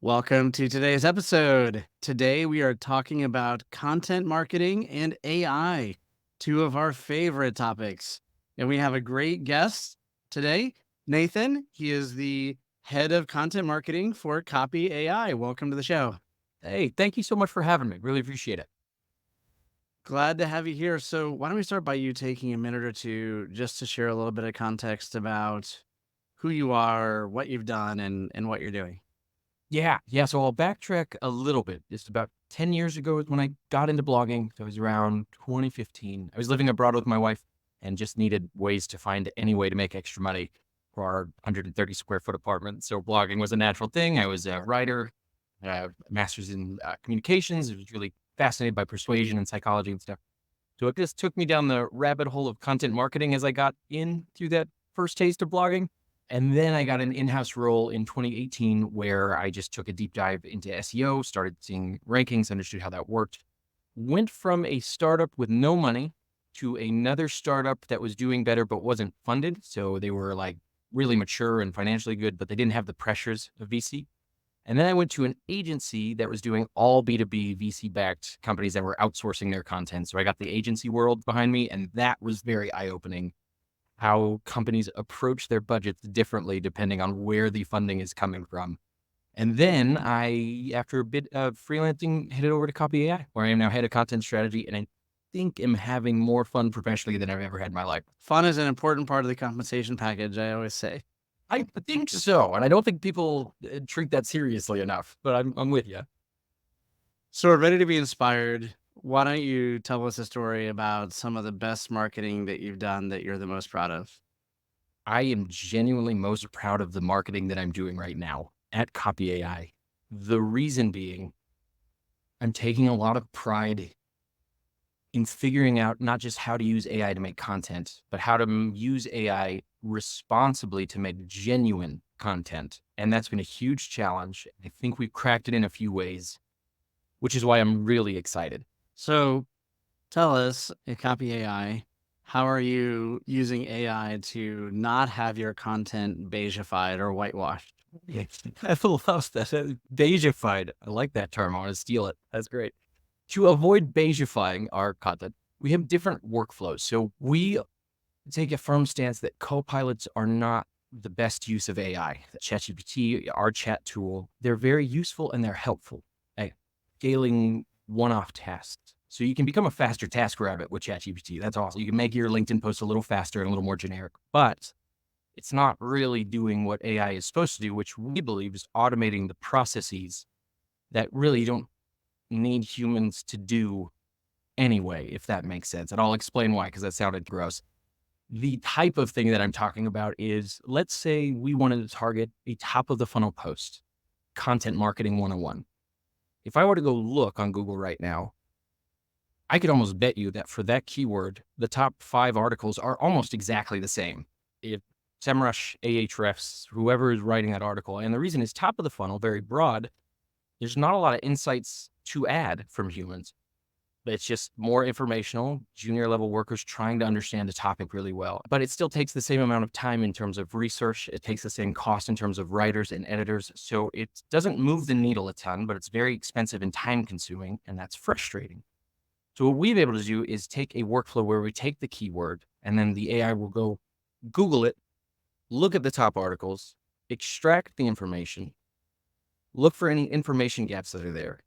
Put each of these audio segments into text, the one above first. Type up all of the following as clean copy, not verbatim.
Welcome to today's episode. Today we are talking about content marketing and AI, two of our favorite topics. And we have a great guest today, Nathan. He is the head of content marketing for Copy.ai. Welcome to the show. Hey, thank you so much for having me. Really appreciate it. Glad to have you here. So, why don't we start by you taking a minute or two just to share a little bit of context about who you are, what you've done, and what you're doing? Yeah. So I'll backtrack a little bit. Just about 10 years ago is when I got into blogging. So it was around 2015. I was living abroad with my wife and just needed ways to find any way to make extra money for our 130 square foot apartment. So blogging was a natural thing. I was a writer, master's in communications. I was really fascinated by persuasion and psychology and stuff. So it just took me down the rabbit hole of content marketing as I got in through that first taste of blogging. And then I got an in-house role in 2018 where I just took a deep dive into SEO, started seeing rankings, understood how that worked. Went from a startup with no money to another startup that was doing better but wasn't funded. So they were like really mature and financially good, but they didn't have the pressures of VC. And then I went to an agency that was doing all B2B VC-backed companies that were outsourcing their content. So I got the agency world behind me, and that was very eye-opening how companies approach their budgets differently depending on where the funding is coming from. And then I, after a bit of freelancing, headed over to Copy AI, where I am now head of content strategy, and I think am having more fun professionally than I've ever had in my life. Fun is an important part of the compensation package, I always say. I think so, and I don't think people treat that seriously enough, but I'm with you. So we're ready to be inspired. Why don't you tell us a story about some of the best marketing that you've done that you're the most proud of? I am genuinely most proud of the marketing that I'm doing right now at Copy AI. The reason being, I'm taking a lot of pride in figuring out not just how to use AI to make content, but how to use AI responsibly to make genuine content. And that's been a huge challenge. I think we've cracked it in a few ways, which is why I'm really excited. So tell us at Copy AI, how are you using AI to not have your content beigified or whitewashed? Yeah, I love that. Beigeified. I like that term. I want to steal it. That's great. To avoid beigifying our content, we have different workflows. So we take a firm stance that co-pilots are not the best use of AI. ChatGPT, our chat tool, they're very useful and they're helpful at scaling one-off tasks. So you can become a faster task rabbit with ChatGPT. That's awesome. You can make your LinkedIn post a little faster and a little more generic, but it's not really doing what AI is supposed to do, which we believe is automating the processes that really don't need humans to do anyway, if that makes sense. And I'll explain why, because that sounded gross. The type of thing that I'm talking about is, let's say we wanted to target a top of the funnel post, content marketing 101. If I were to go look on Google right now, I could almost bet you that for that keyword, the top 5 articles are almost exactly the same. If SEMrush, Ahrefs, whoever is writing that article, and the reason is top of the funnel, very broad, there's not a lot of insights to add from humans. It's just more informational, junior level workers trying to understand the topic really well. But it still takes the same amount of time in terms of research. It takes the same cost in terms of writers and editors. So it doesn't move the needle a ton, but it's very expensive and time consuming, and that's frustrating. So what we've been able to do is take a workflow where we take the keyword and then the AI will go Google it, look at the top articles, extract the information, look for any information gaps that are there,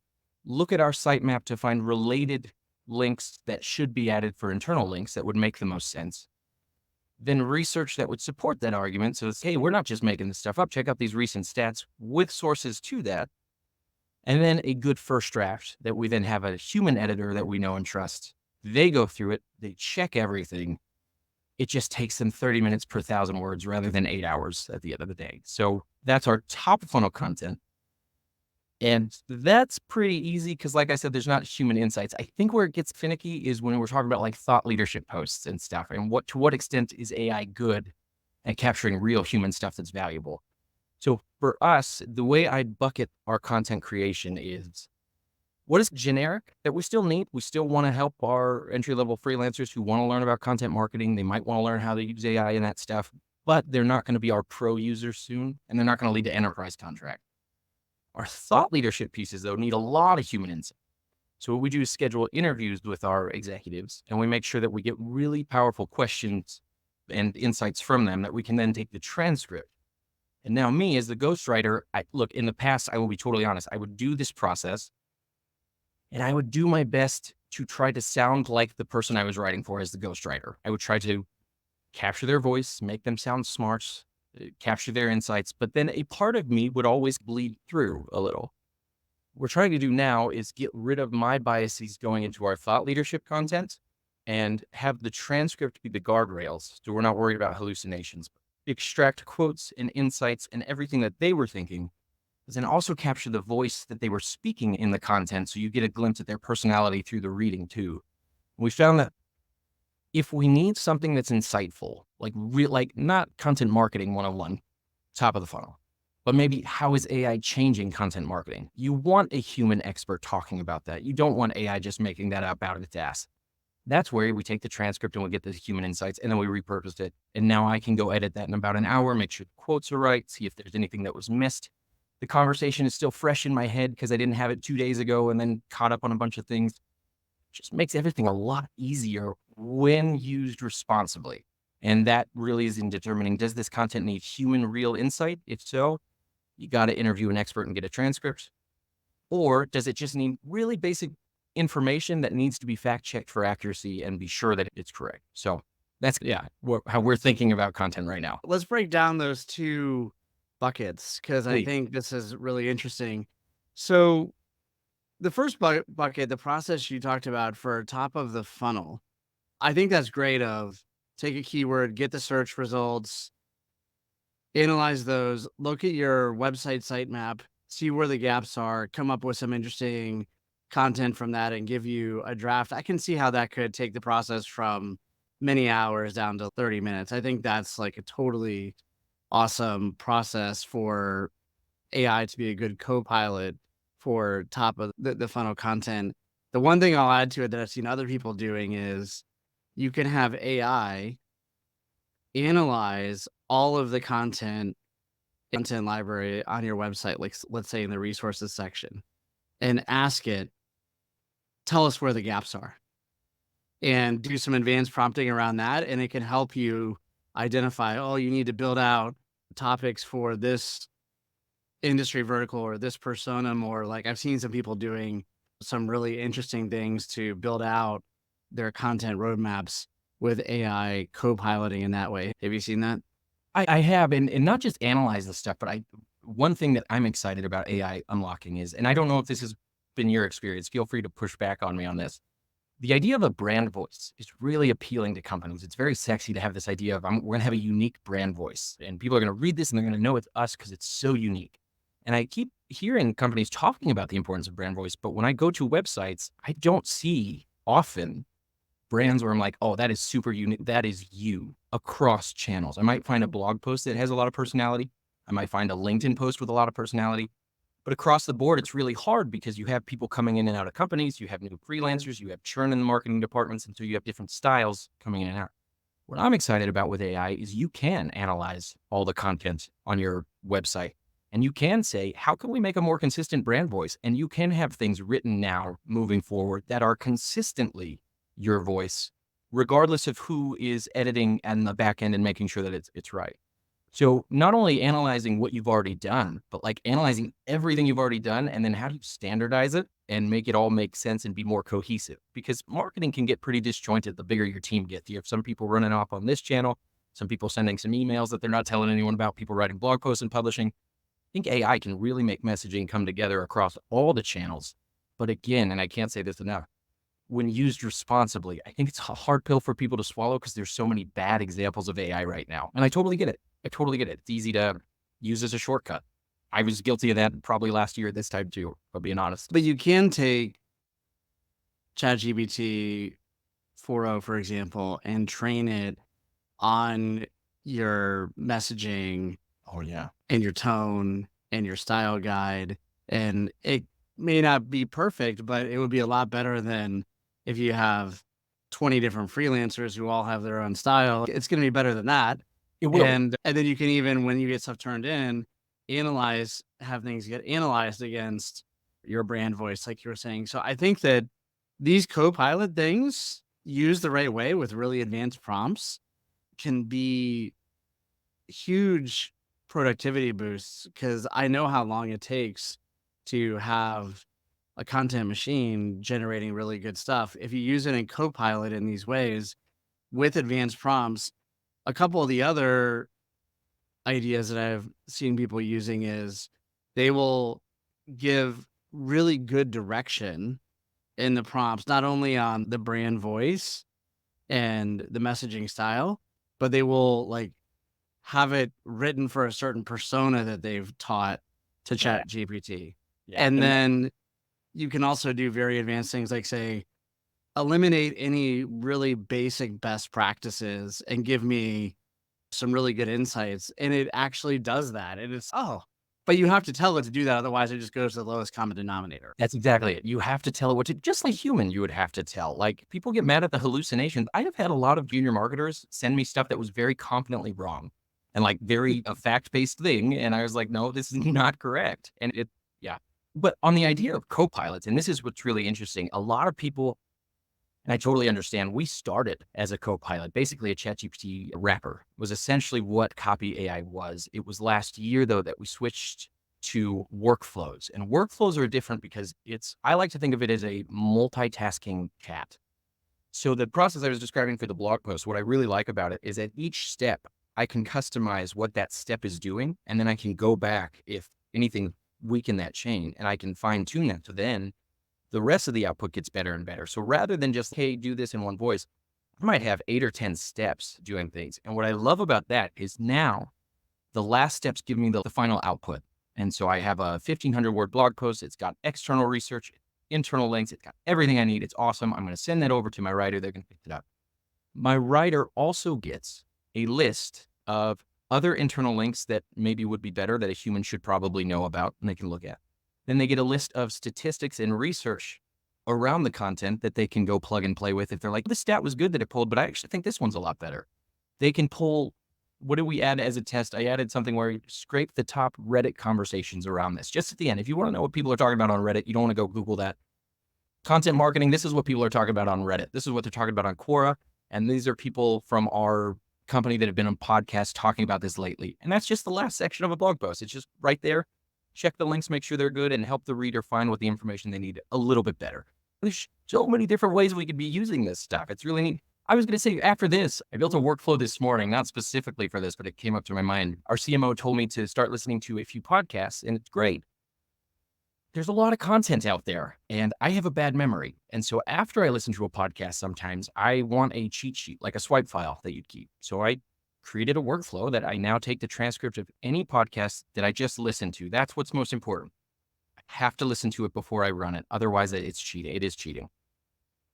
look at our sitemap to find related links that should be added for internal links that would make the most sense. Then research that would support that argument. So it's, hey, we're not just making this stuff up. Check out these recent stats with sources to that. And then a good first draft that we then have a human editor that we know and trust. They go through it, they check everything. It just takes them 30 minutes per 1,000 words rather than 8 hours at the end of the day. So that's our top funnel content. And that's pretty easy because, like I said, there's not human insights. I think where it gets finicky is when we're talking about like thought leadership posts and stuff, and to what extent is AI good at capturing real human stuff that's valuable. So for us, the way I bucket our content creation is what is generic that we still need. We still want to help our entry level freelancers who want to learn about content marketing. They might want to learn how to use AI and that stuff, but they're not going to be our pro users soon, and they're not going to lead to enterprise contract. Our thought leadership pieces, though, need a lot of human insight. So what we do is schedule interviews with our executives, and we make sure that we get really powerful questions and insights from them that we can then take the transcript. And now me as the ghostwriter, look, in the past, I will be totally honest, I would do this process and I would do my best to try to sound like the person I was writing for as the ghostwriter. I would try to capture their voice, make them sound smart, capture their insights. But then a part of me would always bleed through a little. What we're trying to do now is get rid of my biases going into our thought leadership content and have the transcript be the guardrails. So we're not worried about hallucinations. Extract quotes and insights and everything that they were thinking, but then also capture the voice that they were speaking in the content. So you get a glimpse at their personality through the reading too. We found that if we need something that's insightful, like not content marketing 101, top of the funnel, but maybe how is AI changing content marketing? You want a human expert talking about that. You don't want AI just making that up out of its ass. That's where we take the transcript and we get the human insights and then we repurpose it. And now I can go edit that in about an hour, make sure the quotes are right, see if there's anything that was missed. The conversation is still fresh in my head because I didn't have it 2 days ago and then caught up on a bunch of things. Just makes everything a lot easier when used responsibly. And that really is in determining, does this content need human real insight? If so, you got to interview an expert and get a transcript. Or does it just need really basic information that needs to be fact checked for accuracy and be sure that it's correct? So that's, yeah, how we're thinking about content right now. Let's break down those two buckets because I Please. think this is really interesting. So the first bucket, the process you talked about for top of the funnel, I think that's great. Of take a keyword, get the search results, analyze those, look at your website sitemap, see where the gaps are, come up with some interesting content from that and give you a draft. I can see how that could take the process from many hours down to 30 minutes. I think that's like a totally awesome process for AI to be a good co-pilot for top of the funnel content. The one thing I'll add to it that I've seen other people doing is you can have AI analyze all of the content library on your website, like let's say in the resources section, and ask it, tell us where the gaps are, and do some advanced prompting around that. And it can help you identify, oh, you need to build out topics for this industry vertical or this personam, or like I've seen some people doing some really interesting things to build out their content roadmaps with AI co-piloting in that way. Have you seen that? I have, and not just analyze the stuff, but one thing that I'm excited about AI unlocking is, and I don't know if this has been your experience, feel free to push back on me on this. The idea of a brand voice is really appealing to companies. It's very sexy to have this idea of we're going to have a unique brand voice, and people are going to read this and they're going to know it's us because it's so unique. And I keep hearing companies talking about the importance of brand voice, but when I go to websites, I don't see often brands where I'm like, oh, that is super unique. That is you across channels. I might find a blog post that has a lot of personality. I might find a LinkedIn post with a lot of personality. But across the board, it's really hard because you have people coming in and out of companies. You have new freelancers. You have churn in the marketing departments. And so you have different styles coming in and out. What I'm excited about with AI is you can analyze all the content on your website. And you can say, how can we make a more consistent brand voice? And you can have things written now moving forward that are consistently your voice, regardless of who is editing and the back end and making sure that it's right. So not only analyzing what you've already done, but like analyzing everything you've already done, and then how do you standardize it and make it all make sense and be more cohesive? Because marketing can get pretty disjointed the bigger your team gets. You have some people running off on this channel, some people sending some emails that they're not telling anyone about, people writing blog posts and publishing. I think AI can really make messaging come together across all the channels. But again, and I can't say this enough, when used responsibly, I think it's a hard pill for people to swallow because there's so many bad examples of AI right now. And I totally get it. It's easy to use as a shortcut. I was guilty of that probably last year at this time too, if I'm being honest. But you can take ChatGPT 4.0, for example, and train it on your messaging. Oh yeah. And your tone and your style guide. And it may not be perfect, but it would be a lot better than if you have 20 different freelancers who all have their own style. It's going to be better than that. It will. And then you can even, when you get stuff turned in, have things get analyzed against your brand voice, like you were saying. So I think that these Copilot things, used the right way with really advanced prompts, can be huge productivity boosts because I know how long it takes to have a content machine generating really good stuff. If you use it in Copilot in these ways with advanced prompts, a couple of the other ideas that I've seen people using is they will give really good direction in the prompts, not only on the brand voice and the messaging style, but they will like have it written for a certain persona that they've taught to Yeah. Chat GPT. Yeah. And then you can also do very advanced things like say, eliminate any really basic best practices and give me some really good insights. And it actually does that. And it's, oh, but you have to tell it to do that. Otherwise, it just goes to the lowest common denominator. That's exactly it. You have to tell it what to, just like human, you would have to tell. Like people get mad at the hallucinations. I have had a lot of junior marketers send me stuff that was very confidently wrong and like very a fact-based thing. And I was like, no, this is not correct. And it, yeah. But on the idea of co-pilots, and this is what's really interesting, a lot of people, and I totally understand, we started as a co-pilot, basically a ChatGPT wrapper was essentially what Copy.ai was. It was last year though that we switched to workflows. And workflows are different because I like to think of it as a multitasking chat. So the process I was describing for the blog post, what I really like about it is at each step, I can customize what that step is doing. And then I can go back if anything weaken that chain and I can fine tune that. So then the rest of the output gets better and better. So rather than just, hey, do this in one voice, I might have 8 or 10 steps doing things. And what I love about that is now the last steps give me the final output. And so I have a 1,500 word blog post. It's got external research, internal links. It's got everything I need. It's awesome. I'm going to send that over to my writer. They're going to pick it up. My writer also gets a list of other internal links that maybe would be better that a human should probably know about and they can look at. Then they get a list of statistics and research around the content that they can go plug and play with. If they're like, this stat was good that it pulled, but I actually think this one's a lot better. They can pull, what did we add as a test? I added something where you scrape the top Reddit conversations around this. Just at the end, if you want to know what people are talking about on Reddit, you don't want to go Google that. Content marketing, this is what people are talking about on Reddit. This is what they're talking about on Quora. And these are people from our company that have been on podcasts talking about this lately. And that's just the last section of a blog post. It's just right there. Check the links, make sure they're good, and help the reader find what the information they need a little bit better. There's so many different ways we could be using this stuff. It's really neat. I was going to say after this, I built a workflow this morning, not specifically for this, but it came up to my mind. Our CMO told me to start listening to a few podcasts, and it's great. There's a lot of content out there, and I have a bad memory. And so after I listen to a podcast, sometimes I want a cheat sheet, like a swipe file that you'd keep. So I created a workflow that I now take the transcript of any podcast that I just listened to. That's what's most important. I have to listen to it before I run it. Otherwise, it's cheating. It is cheating.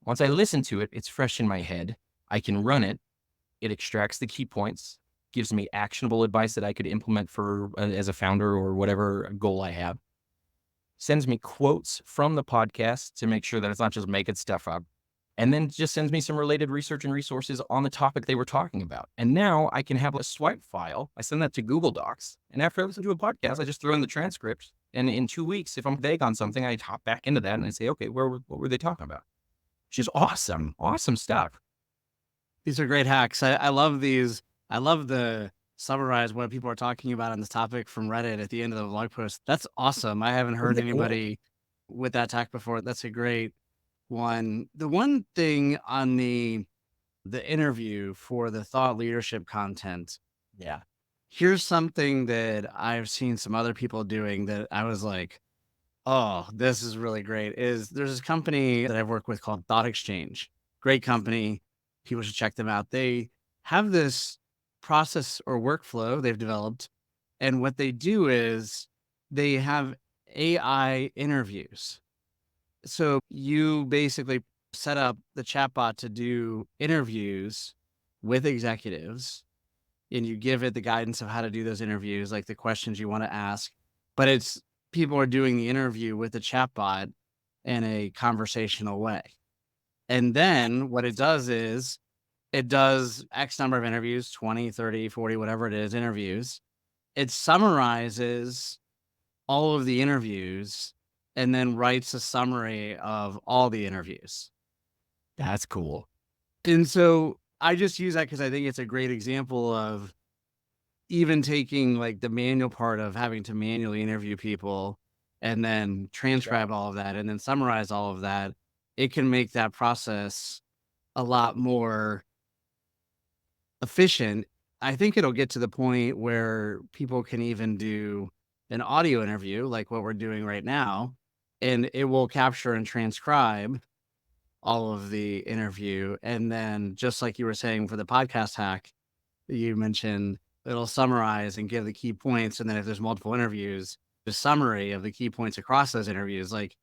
Once I listen to it, it's fresh in my head. I can run it. It extracts the key points, gives me actionable advice that I could implement for as a founder or whatever goal I have. Sends me quotes from the podcast to make sure that it's not just making stuff up. And then just sends me some related research and resources on the topic they were talking about. And now I can have a swipe file. I send that to Google Docs. And after I listen to a podcast, I just throw in the transcript. And in 2 weeks, if I'm vague on something, I hop back into that and I say, okay, what were they talking about? Which is awesome. Awesome stuff. These are great hacks. I love these. I love the summarize what people are talking about on this topic from Reddit at the end of the blog post. That's awesome. I haven't heard Isn't it cool? anybody with that tack before. That's a great one. The one thing on the interview for the thought leadership content, Yeah. here's something that I've seen some other people doing that I was like, oh, this is really great. Is there's this company that I've worked with called Thought Exchange. Great company. People should check them out. They have this process or workflow they've developed. And what they do is they have AI interviews. So you basically set up the chatbot to do interviews with executives and you give it the guidance of how to do those interviews, like the questions you want to ask. But it's people are doing the interview with the chatbot in a conversational way. And then what it does is it does X number of interviews, 20, 30, 40, whatever it is, interviews. it summarizes all of the interviews and then writes a summary of all the interviews. That's cool. And so I just use that because I think it's a great example of even taking like the manual part of having to manually interview people and then Yeah. transcribe all of that and then summarize all of that. It can make that process a lot more efficient. I think it'll get to the point where people can even do an audio interview like what we're doing right now, and it will capture and transcribe all of the interview. And then, just like you were saying for the podcast hack that you mentioned, it'll summarize and give the key points. And then, if there's multiple interviews, the summary of the key points across those interviews, like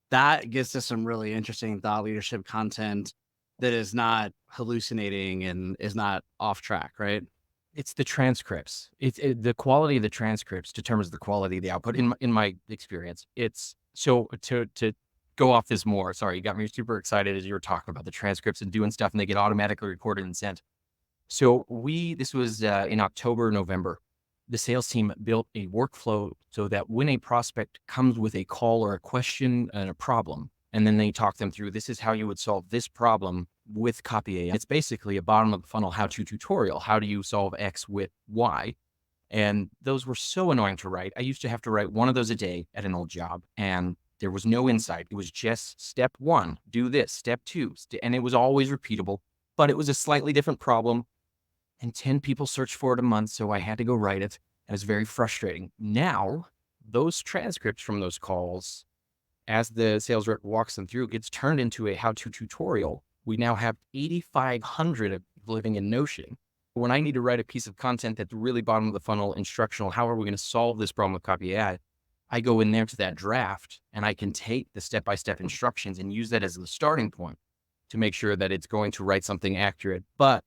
that gets to some really interesting thought leadership content that is not hallucinating and is not off track, right? It's the transcripts. The quality of the transcripts determines the quality of the output. In my experience, it's so to go off this more. Sorry, you got me super excited as you were talking about the transcripts and doing stuff, and they get automatically recorded and sent. So this was in October, November. The sales team built a workflow so that when a prospect comes with a call or a question and a problem, and then they talk them through, this is how you would solve this problem with Copy.ai. It's basically a bottom of the funnel how-to tutorial. How do you solve X with Y? And those were so annoying to write. I used to have to write one of those a day at an old job, and there was no insight. It was just step one, do this, step two, and it was always repeatable, but it was a slightly different problem. And 10 people searched for it a month, so I had to go write it. And it's very frustrating. Now, those transcripts from those calls, as the sales rep walks them through, gets turned into a how-to tutorial. We now have 8,500 of living in Notion. When I need to write a piece of content that's really bottom of the funnel, instructional, how are we going to solve this problem with Copy AI? I go in there to that draft, and I can take the step-by-step instructions and use that as the starting point to make sure that it's going to write something accurate, but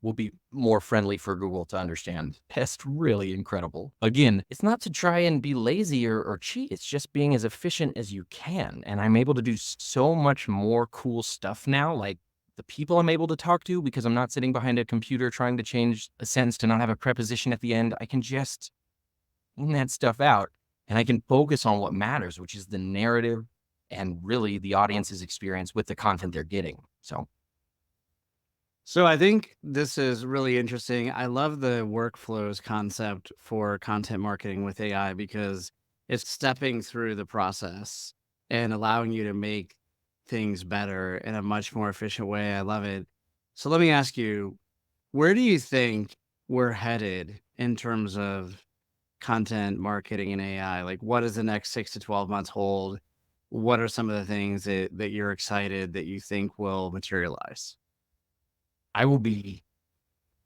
will be more friendly for Google to understand. That's really incredible. Again, it's not to try and be lazy or cheat. It's just being as efficient as you can. And I'm able to do so much more cool stuff now, like the people I'm able to talk to, because I'm not sitting behind a computer trying to change a sentence to not have a preposition at the end. I can just clean that stuff out, and I can focus on what matters, which is the narrative and really the audience's experience with the content they're getting. So I think this is really interesting. I love the workflows concept for content marketing with AI because it's stepping through the process and allowing you to make things better in a much more efficient way. I love it. So let me ask you, where do you think we're headed in terms of content marketing and AI? Like, what does the next 6 to 12 months hold? What are some of the things that you're excited that you think will materialize? I will be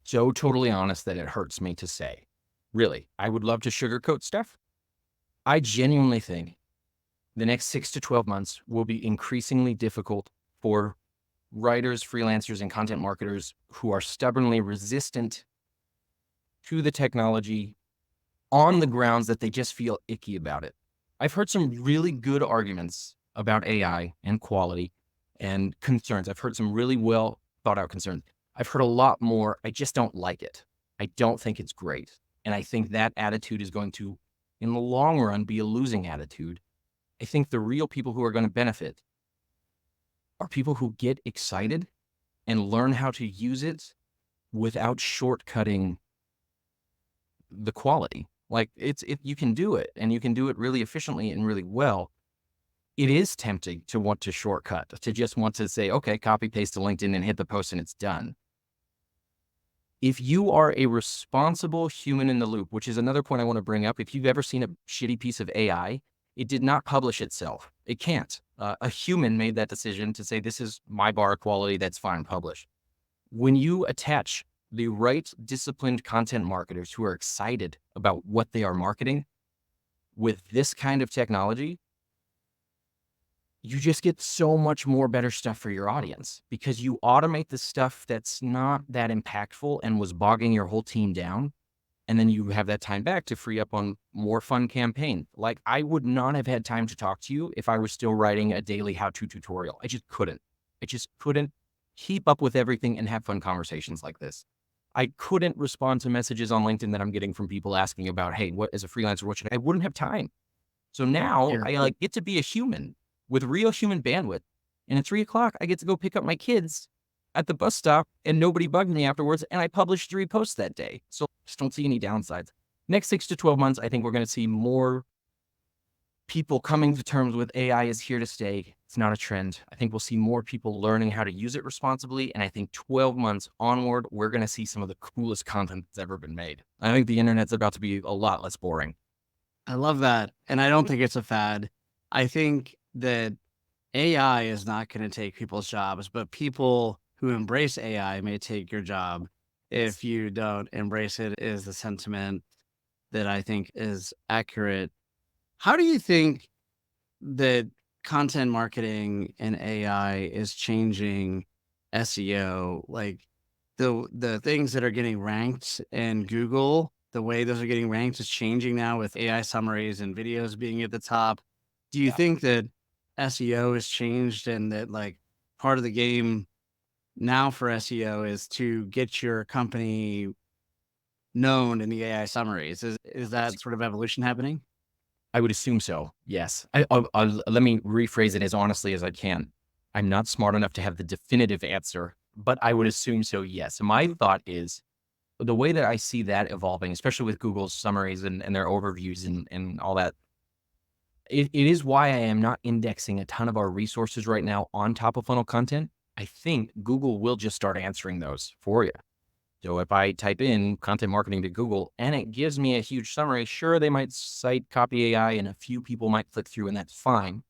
so totally honest that it hurts me to say. Really, I would love to sugarcoat stuff. I genuinely think the next 6 to 12 months will be increasingly difficult for writers, freelancers, and content marketers who are stubbornly resistant to the technology on the grounds that they just feel icky about it. I've heard some really good arguments about AI and quality and concerns. I've heard some really well thought out concerns. I've heard a lot more. I just don't like it. I don't think it's great. And I think that attitude is going to, in the long run, be a losing attitude. I think the real people who are going to benefit are people who get excited and learn how to use it without shortcutting the quality. Like you can do it, and you can do it really efficiently and really well. It is tempting to want to shortcut, to just want to say, okay, copy paste to LinkedIn and hit the post and it's done. If you are a responsible human in the loop, which is another point I want to bring up, if you've ever seen a shitty piece of AI, it did not publish itself. It can't. A human made that decision to say, this is my bar of quality, that's fine, publish. When you attach the right disciplined content marketers who are excited about what they are marketing with this kind of technology, you just get so much more better stuff for your audience because you automate the stuff that's not that impactful and was bogging your whole team down. And then you have that time back to free up on more fun campaign. Like I would not have had time to talk to you if I was still writing a daily how-to tutorial. I just couldn't keep up with everything and have fun conversations like this. I couldn't respond to messages on LinkedIn that I'm getting from people asking about, hey, what as a freelancer, what should I wouldn't have time. So now Yeah. I like get to be a human with real human bandwidth. And at 3 o'clock, I get to go pick up my kids at the bus stop and nobody bugged me afterwards. And I published 3 posts that day. So I just don't see any downsides. Next 6 to 12 months, I think we're going to see more people coming to terms with AI is here to stay. It's not a trend. I think we'll see more people learning how to use it responsibly. And I think 12 months onward, we're going to see some of the coolest content that's ever been made. I think the internet's about to be a lot less boring. I love that. And I don't think it's a fad. I think that AI is not going to take people's jobs, but people who embrace AI may take your job if you don't embrace it, is the sentiment that I think is accurate. How do you think that content marketing and AI is changing SEO? Like the things that are getting ranked in Google, the way those are getting ranked is changing now with AI summaries and videos being at the top. Do you Yeah. think that SEO has changed and that like part of the game now for SEO is to get your company known in the AI summaries? Is that sort of evolution happening? I would assume so. Yes. Let me rephrase it as honestly as I can. I'm not smart enough to have the definitive answer, but I would assume so. Yes. My thought is the way that I see that evolving, especially with Google's summaries and their overviews and all that. It is why I am not indexing a ton of our resources right now on top of funnel content. I think Google will just start answering those for you. So if I type in content marketing to Google and it gives me a huge summary, sure, they might cite Copy.ai and a few people might click through and that's fine.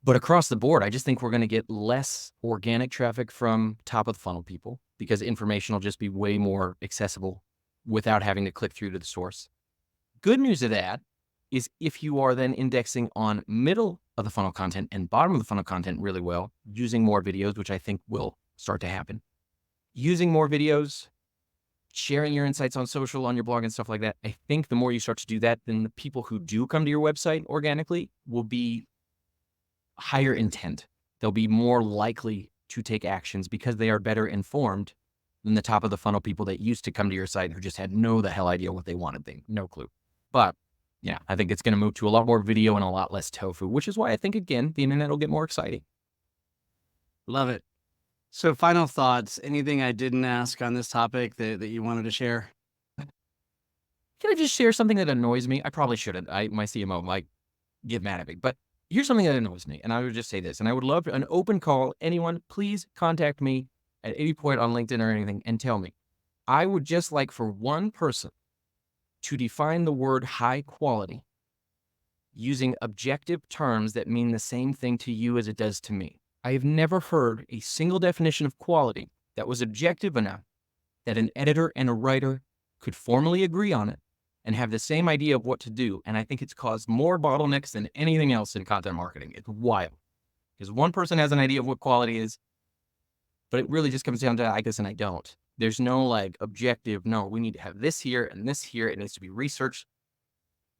But across the board, I just think we're going to get less organic traffic from top of the funnel people because information will just be way more accessible without having to click through to the source. Good news of that is if you are then indexing on middle of the funnel content and bottom of the funnel content really well, using more videos, which I think will start to happen, using more videos, sharing your insights on social, on your blog and stuff like that. I think the more you start to do that, then the people who do come to your website organically will be higher intent. They'll be more likely to take actions because they are better informed than the top of the funnel people that used to come to your site who just had no the hell idea what they wanted. No clue. But yeah, I think it's going to move to a lot more video and a lot less tofu, which is why I think, again, the internet will get more exciting. Love it. So final thoughts, anything I didn't ask on this topic that you wanted to share? Can I just share something that annoys me? I probably shouldn't. My CMO might get mad at me, but here's something that annoys me. And I would just say this, and I would love an open call. Anyone, please contact me at any point on LinkedIn or anything and tell me. I would just like for one person to define the word high quality using objective terms that mean the same thing to you as it does to me. I have never heard a single definition of quality that was objective enough that an editor and a writer could formally agree on it and have the same idea of what to do. And I think it's caused more bottlenecks than anything else in content marketing. It's wild because one person has an idea of what quality is, but it really just comes down to I guess and I don't. There's no like objective, no, we need to have this here and this here. It needs to be researched.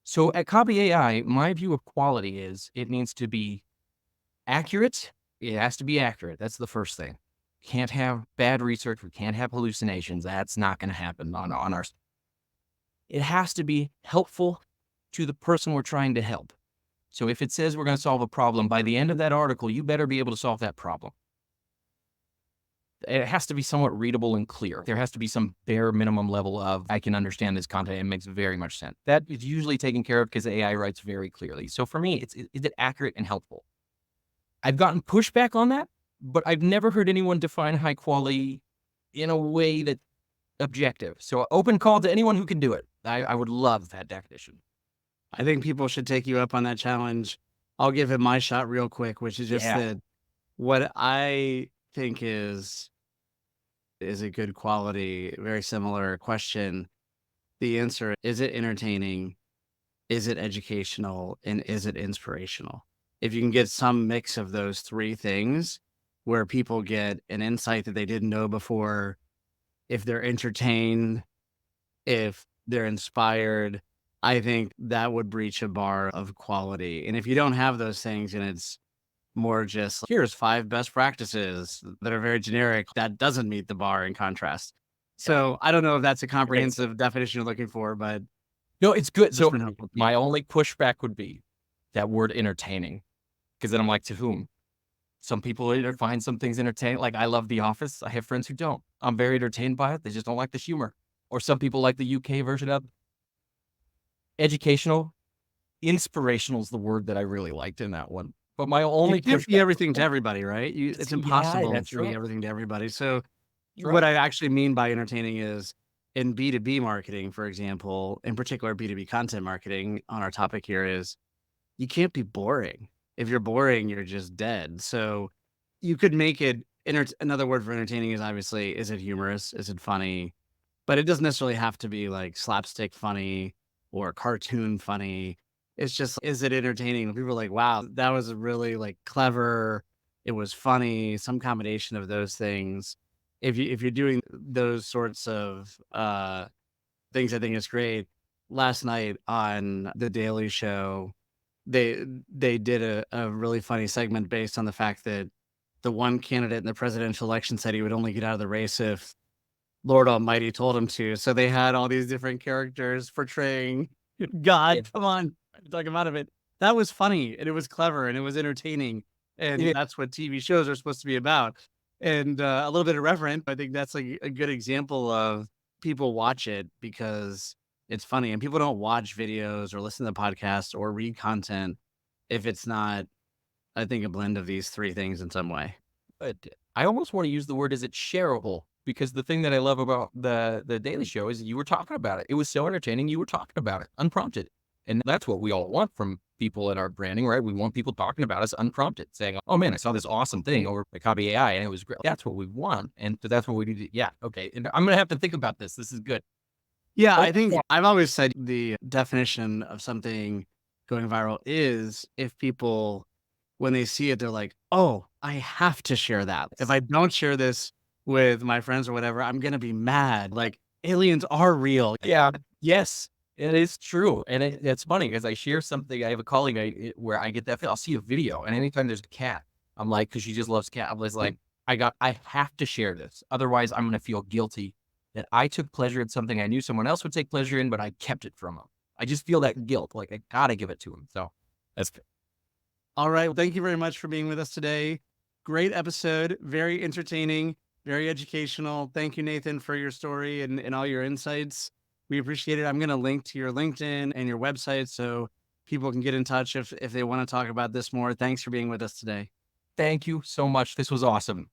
So at Copy AI, my view of quality is it needs to be accurate. It has to be accurate. That's the first thing. Can't have bad research. We can't have hallucinations. That's not going to happen on our. It has to be helpful to the person we're trying to help. So if it says we're going to solve a problem, by the end of that article, you better be able to solve that problem. It has to be somewhat readable and clear. There has to be some bare minimum level of, I can understand this content. It makes very much sense. That is usually taken care of because AI writes very clearly. So for me, is it accurate and helpful? I've gotten pushback on that, but I've never heard anyone define high quality in a way that's objective. So open call to anyone who can do it. I would love that definition. I think people should take you up on that challenge. I'll give it my shot real quick, which is just Yeah. that what I think is a good quality, very similar question. The answer is it entertaining? Is it educational? And is it inspirational? If you can get some mix of those three things where people get an insight that they didn't know before, if they're entertained, if they're inspired, I think that would breach a bar of quality. And if you don't have those things and it's more just here's 5 best practices that are very generic that doesn't meet the bar in contrast. Yeah. So I don't know if that's a It makes sense. comprehensive definition you're looking for, but No, it's good. that's So been helpful to me. my only pushback would be that word entertaining, because then I'm like, to whom? Some people find some things entertaining. Like I love The Office. I have friends who don't. I'm very entertained by it. They just don't like the humor. Or some people like the UK version of it. Educational. Inspirational is the word that I really liked in that one. But my You only can't be pushback, everything to everybody, right? It's yeah, impossible that's to be right. everything to everybody. So That's what right. I actually mean by entertaining is in B2B marketing, for example, in particular B2B content marketing on our topic here is you can't be boring. If you're boring, you're just dead. So you could make it another word for entertaining is obviously, is it humorous? Is it funny? But it doesn't necessarily have to be like slapstick funny or cartoon funny. It's just, is it entertaining? People are like, wow, that was really like clever. It was funny, some combination of those things. If you're doing those sorts of things, I think it's great. Last night on The Daily Show, they did a really funny segment based on the fact that the one candidate in the presidential election said he would only get out of the race if Lord Almighty told him to. So they had all these different characters portraying Yeah. God. Come on, talk him out of it. That was funny and it was clever and it was entertaining. And Yeah. that's what TV shows are supposed to be about. And a little bit irreverent. I think that's like a good example of people watch it because it's funny. And people don't watch videos or listen to podcasts or read content if it's not, I think, a blend of these three things in some way. But I almost want to use the word, is it shareable? Because the thing that I love about the Daily Show is you were talking about it. It was so entertaining. You were talking about it unprompted. And that's what we all want from people in our branding, right? We want people talking about us unprompted, saying, oh man, I saw this awesome thing over at Copy AI and it was great. That's what we want. And so that's what we need to, yeah, okay. And I'm going to have to think about this. This is good. Yeah, Oh, I think yeah. I've always said the definition of something going viral is if people, when they see it, they're like, "Oh, I have to share that. If I don't share this with my friends or whatever, I'm gonna be mad. Like, aliens are real." Yeah. Yes, it is true. And it's funny because I share something. I have a colleague where I get that feel. I'll see a video, and anytime there's a cat, I'm like, because she just loves cat. I was like, I have to share this. Otherwise, I'm going to feel guilty that I took pleasure in something I knew someone else would take pleasure in, but I kept it from them. I just feel that guilt. Like I got to give it to him. So that's All right, well, thank you very much for being with us today. Great episode, very entertaining, very educational. Thank you, Nathan, for your story and all your insights. We appreciate it. I'm gonna link to your LinkedIn and your website so people can get in touch if they want to talk about this more. Thanks for being with us today. thank you so much. This was awesome.